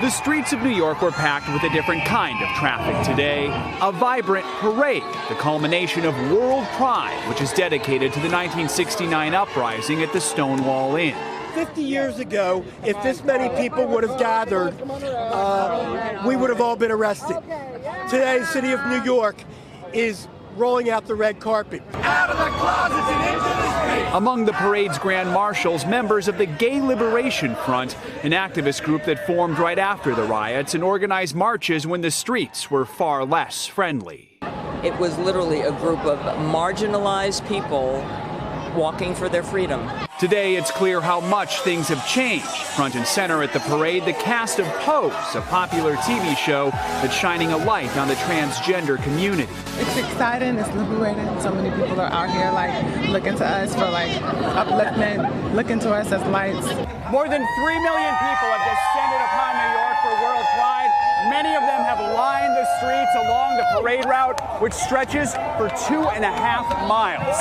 The streets of New York were packed with a different kind of traffic today. A vibrant parade, the culmination of World Pride, which is dedicated to the 1969 uprising at the Stonewall Inn. 50 years ago, if this many people would have gathered, we would have all been arrested. Today, the city of New York is rolling out the red carpet. Out of the closets and into the street. Among the parade's grand marshals, members of the Gay Liberation Front, an activist group that formed right after the riots and organized marches when the streets were far less friendly. It was literally a group of marginalized people walking for their freedom. Today, it's clear how much things have changed. Front and center at the parade, the cast of Pose, a popular TV show that's shining a light on the transgender community. It's exciting, it's liberating. So many people are out here looking to us for upliftment, looking to us as lights. More than 3 million people have descended upon New York for World Pride. Many of them have lined the streets along the parade route, which stretches for 2.5 miles.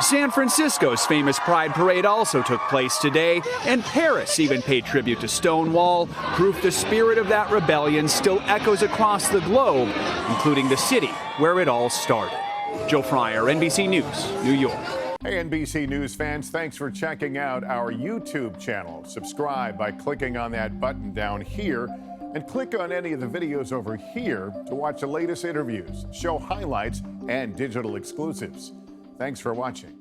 San Francisco's famous Pride Parade also took place today, and Paris even paid tribute to Stonewall, proof the spirit of that rebellion still echoes across the globe, including the city where it all started. Joe Fryer, NBC News, New York. Hey, NBC News fans, thanks for checking out our YouTube channel. Subscribe by clicking on that button down here, and click on any of the videos over here to watch the latest interviews, show highlights, and digital exclusives. Thanks for watching.